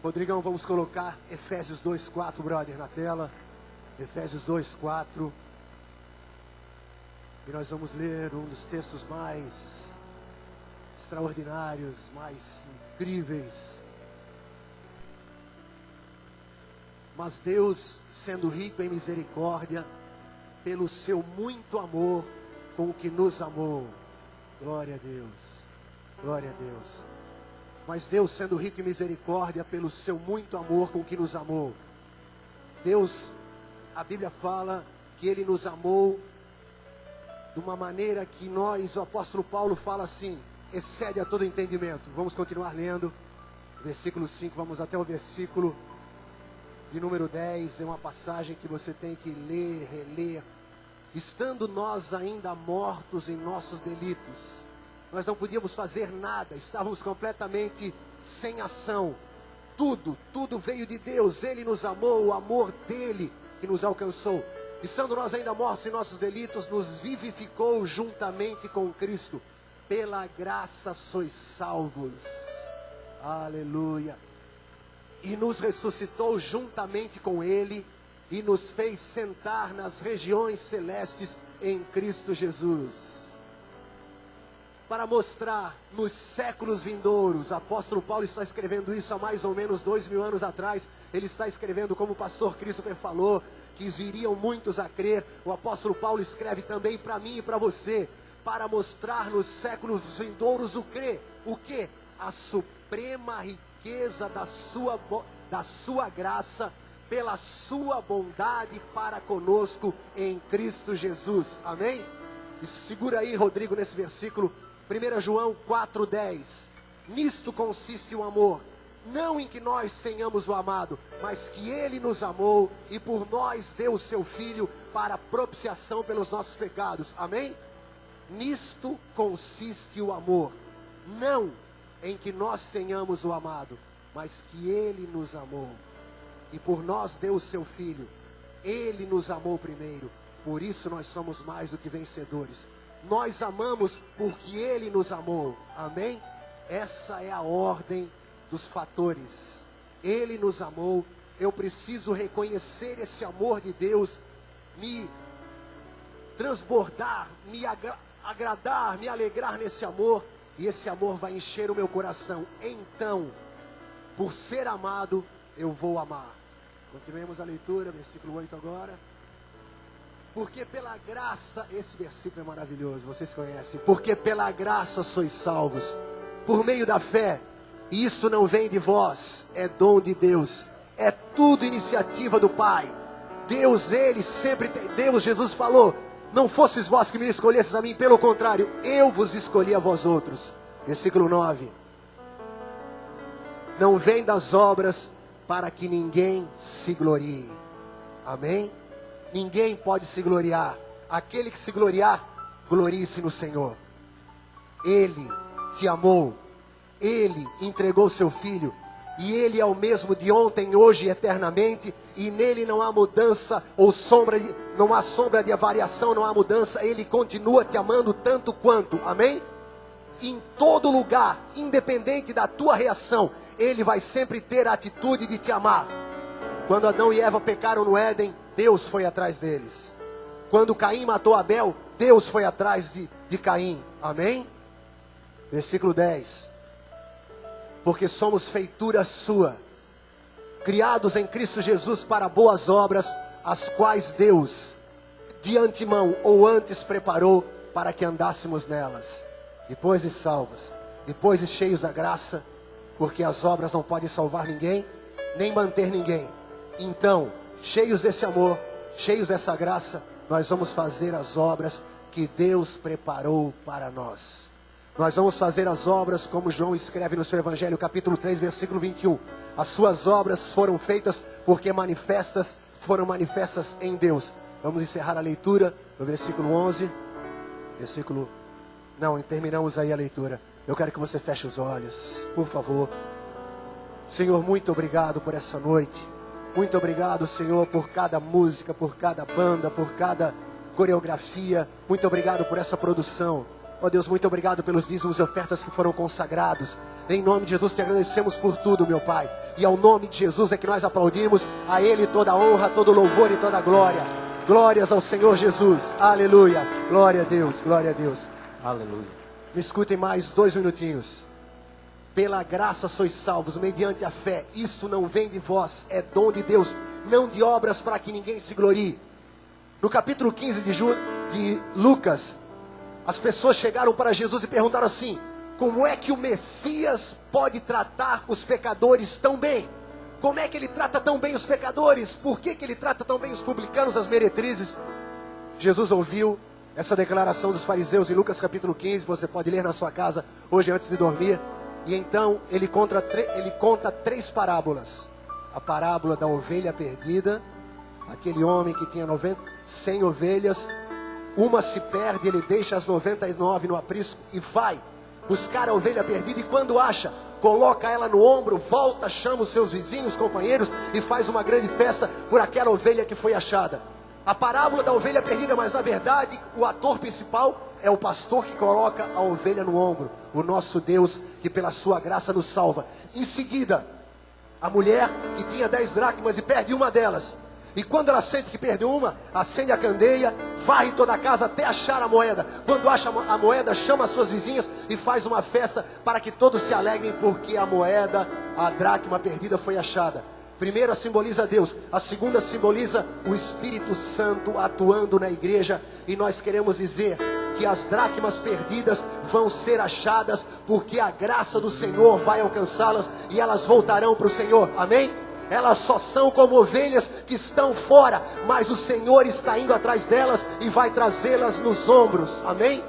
Rodrigão, vamos colocar Efésios 2:4, brother, na tela. Efésios 2:4. E nós vamos ler um dos textos mais extraordinários, mais incríveis. Mas Deus, sendo rico em misericórdia, pelo seu muito amor com que nos amou. Glória a Deus. Glória a Deus. Mas Deus, sendo rico em misericórdia, pelo seu muito amor com que nos amou. Deus, a Bíblia fala que Ele nos amou de uma maneira que nós, o apóstolo Paulo fala assim, excede a todo entendimento. Vamos continuar lendo, versículo 5, vamos até o versículo de número 10, é uma passagem que você tem que ler, reler. Estando nós ainda mortos em nossos delitos, nós não podíamos fazer nada, estávamos completamente sem ação. Tudo veio de Deus, Ele nos amou, o amor dEle que nos alcançou. Estando nós ainda mortos em nossos delitos, nos vivificou juntamente com Cristo. Pela graça sois salvos. Aleluia. E nos ressuscitou juntamente com Ele e nos fez sentar nas regiões celestes em Cristo Jesus. Para mostrar nos séculos vindouros, o apóstolo Paulo está escrevendo isso há mais ou menos 2000 anos atrás. Ele está escrevendo, como o pastor Christopher falou, que viriam muitos a crer. O apóstolo Paulo escreve também para mim e para você, para mostrar nos séculos vindouros o quê? A suprema riqueza da sua graça, pela sua bondade para conosco em Cristo Jesus. Amém? E segura aí, Rodrigo, nesse versículo, 1 João 4:10. Nisto consiste o amor, não em que nós tenhamos o amado, mas que Ele nos amou e por nós deu o seu Filho para propiciação pelos nossos pecados. Amém? Nisto consiste o amor, não em que nós tenhamos o amado, mas que Ele nos amou e por nós deu o seu Filho. Ele nos amou primeiro, por isso nós somos mais do que vencedores. Nós amamos porque Ele nos amou. Amém? Essa é a ordem dos fatores. Ele nos amou. Eu preciso reconhecer esse amor de Deus, me transbordar, me agradar, me alegrar nesse amor. E esse amor vai encher o meu coração. Então, por ser amado, eu vou amar. Continuemos a leitura, versículo 8 agora. Porque pela graça, esse versículo é maravilhoso, vocês conhecem. Porque pela graça sois salvos, por meio da fé. E isto não vem de vós, é dom de Deus. É tudo iniciativa do Pai. Deus, Ele sempre tem. Deus, Jesus falou, não fosses vós que me escolhesses a mim, pelo contrário, eu vos escolhi a vós outros. Versículo 9. Não vem das obras para que ninguém se glorie. Amém? Ninguém pode se gloriar. Aquele que se gloriar, glorie-se no Senhor. Ele te amou. Ele entregou seu Filho. E Ele é o mesmo de ontem, hoje e eternamente. E nele não há mudança ou não há sombra de variação, não há mudança. Ele continua te amando tanto quanto. Amém? Em todo lugar, independente da tua reação, Ele vai sempre ter a atitude de te amar. Quando Adão e Eva pecaram no Éden, Deus foi atrás deles. Quando Caim matou Abel, Deus foi atrás de Caim. Amém? Versículo 10. Porque somos feitura sua, criados em Cristo Jesus para boas obras, as quais Deus de antemão ou antes preparou para que andássemos nelas. Depois de salvos, depois de cheios da graça, porque as obras não podem salvar ninguém, nem manter ninguém. Então, cheios desse amor, cheios dessa graça, nós vamos fazer as obras que Deus preparou para nós. Nós vamos fazer as obras como João escreve no seu Evangelho, capítulo 3, versículo 21. As suas obras foram feitas porque foram manifestas em Deus. Vamos encerrar a leitura no versículo 11. Terminamos aí a leitura. Eu quero que você feche os olhos, por favor. Senhor, muito obrigado por essa noite. Muito obrigado, Senhor, por cada música, por cada banda, por cada coreografia. Muito obrigado por essa produção. Ó Deus, muito obrigado pelos dízimos e ofertas que foram consagrados. Em nome de Jesus te agradecemos por tudo, meu Pai. E ao nome de Jesus é que nós aplaudimos. A Ele toda a honra, todo o louvor e toda a glória. Glórias ao Senhor Jesus. Aleluia. Glória a Deus, glória a Deus. Aleluia. Me escutem mais 2 minutinhos. Pela graça sois salvos, mediante a fé. Isto não vem de vós, é dom de Deus, não de obras para que ninguém se glorie. No capítulo 15 de Lucas, as pessoas chegaram para Jesus e perguntaram assim: como é que o Messias pode tratar os pecadores tão bem? Como é que ele trata tão bem os pecadores? Por que ele trata tão bem os publicanos, as meretrizes? Jesus ouviu essa declaração dos fariseus em Lucas capítulo 15, você pode ler na sua casa hoje antes de dormir. E então ele conta 3 parábolas. A parábola da ovelha perdida, aquele homem que tinha 100 ovelhas, uma se perde, ele deixa as 99 no aprisco e vai buscar a ovelha perdida, e quando acha, coloca ela no ombro, volta, chama os seus vizinhos, companheiros e faz uma grande festa por aquela ovelha que foi achada. A parábola da ovelha perdida, mas na verdade o ator principal é o pastor que coloca a ovelha no ombro, o nosso Deus que pela sua graça nos salva. Em seguida, a mulher que tinha 10 dracmas e perde uma delas, e quando ela sente que perdeu uma, acende a candeia, varre toda a casa até achar a moeda. Quando acha a moeda, chama as suas vizinhas e faz uma festa para que todos se alegrem, porque a moeda, a dracma perdida foi achada. Primeira simboliza Deus, a segunda simboliza o Espírito Santo atuando na igreja. E nós queremos dizer que as dracmas perdidas vão ser achadas, porque a graça do Senhor vai alcançá-las e elas voltarão para o Senhor, amém? Elas só são como ovelhas que estão fora, mas o Senhor está indo atrás delas e vai trazê-las nos ombros, amém?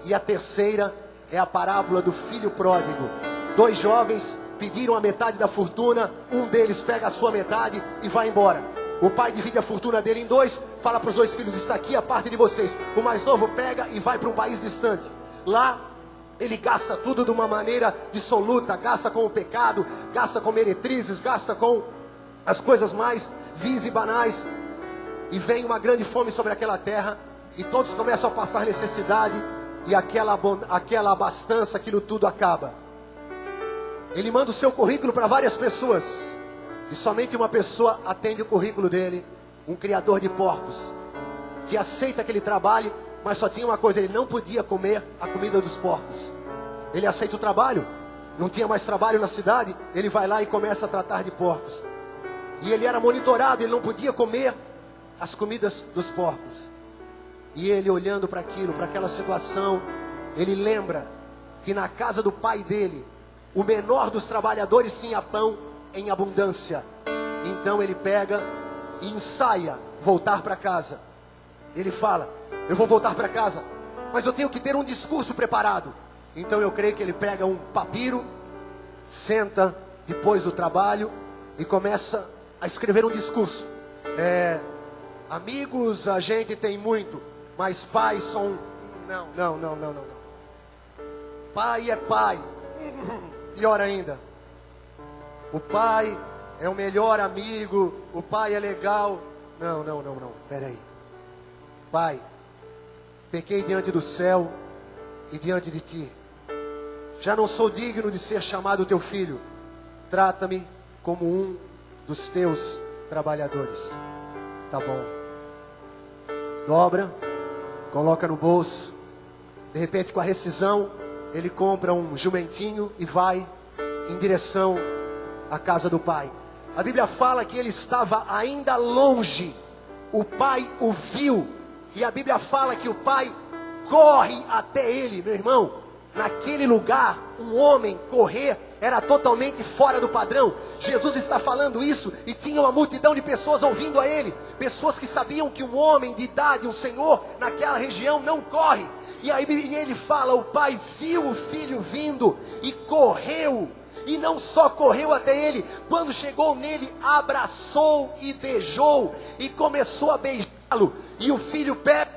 E a terceira é a parábola do filho pródigo. 2 jovens pediram a metade da fortuna, um deles pega a sua metade e vai embora. O pai divide a fortuna dele em 2, fala para os 2 filhos: está aqui a parte de vocês. O mais novo pega e vai para um país distante. Lá ele gasta tudo de uma maneira dissoluta, gasta com o pecado, gasta com meretrizes, gasta com as coisas mais vis e banais. E vem uma grande fome sobre aquela terra, e todos começam a passar necessidade, e aquela abastança, aquilo tudo acaba. Ele manda o seu currículo para várias pessoas, e somente uma pessoa atende o currículo dele, um criador de porcos, que aceita que ele trabalhe, mas só tinha uma coisa: ele não podia comer a comida dos porcos. Ele aceita o trabalho, não tinha mais trabalho na cidade, ele vai lá e começa a tratar de porcos. E ele era monitorado, ele não podia comer as comidas dos porcos. E ele, olhando para aquilo, para aquela situação, ele lembra que na casa do pai dele, o menor dos trabalhadores tinha pão em abundância. Então ele pega e ensaia voltar para casa. Ele fala: eu vou voltar para casa, mas eu tenho que ter um discurso preparado. Então eu creio que ele pega um papiro, senta depois do trabalho e começa a escrever um discurso. Amigos a gente tem muito, mas pais são... Não. Pai é pai. Pior ainda, o pai é o melhor amigo, o pai é legal. Não, peraí. Pai, pequei diante do céu e diante de ti. Já não sou digno de ser chamado teu filho. Trata-me como um dos teus trabalhadores. Tá bom. Dobra, coloca no bolso. De repente, com a rescisão, ele compra um jumentinho e vai em direção à casa do pai. A Bíblia fala que ele estava ainda longe. O pai o viu. E a Bíblia fala que o pai corre até ele. Meu irmão, naquele lugar, um homem correr era totalmente fora do padrão. Jesus está falando isso e tinha uma multidão de pessoas ouvindo a ele. Pessoas que sabiam que um homem de idade, um senhor, naquela região não corre. E aí ele fala: o pai viu o filho vindo e correu. E não só correu até ele, quando chegou nele, abraçou e beijou. E começou a beijá-lo. E o filho pega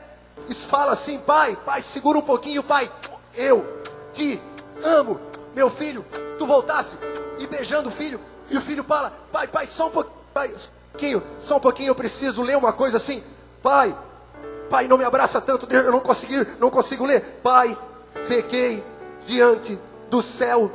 e fala assim: pai, segura um pouquinho. Pai, eu te amo, meu filho. Tu voltasse e beijando o filho. E o filho fala: pai, só um pouquinho, eu preciso ler uma coisa assim. Pai, não me abraça tanto, eu não consigo ler. Pai, pequei diante do céu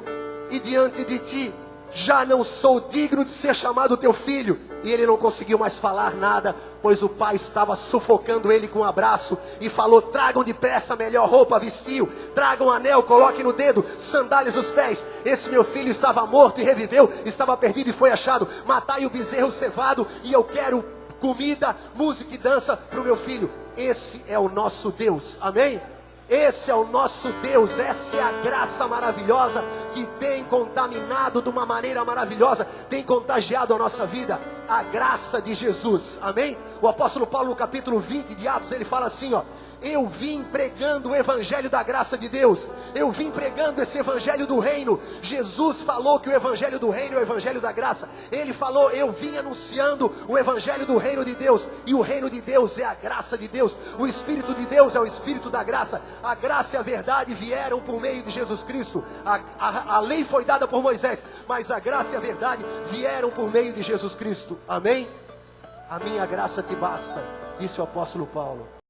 e diante de ti, já não sou digno de ser chamado teu filho. E ele não conseguiu mais falar nada, pois o pai estava sufocando ele com um abraço e falou: tragam depressa a melhor roupa, vestiu, tragam um anel, coloquem no dedo, sandálias nos pés. Esse meu filho estava morto e reviveu, estava perdido e foi achado. Matai o bezerro cevado, e eu quero comida, música e dança para o meu filho. Esse é o nosso Deus, amém? Esse é o nosso Deus, essa é a graça maravilhosa que tem contaminado de uma maneira maravilhosa, tem contagiado a nossa vida, a graça de Jesus, amém? O apóstolo Paulo no capítulo 20 de Atos, ele fala assim, ó: eu vim pregando o evangelho da graça de Deus, eu vim pregando esse evangelho do reino. Jesus falou que o evangelho do reino é o evangelho da graça. Ele falou: eu vim anunciando o evangelho do reino de Deus, e o reino de Deus é a graça de Deus, o Espírito de Deus é o Espírito da graça. A graça e a verdade vieram por meio de Jesus Cristo. A lei foi dada por Moisés, mas a graça e a verdade vieram por meio de Jesus Cristo, amém? A minha graça te basta, disse o apóstolo Paulo.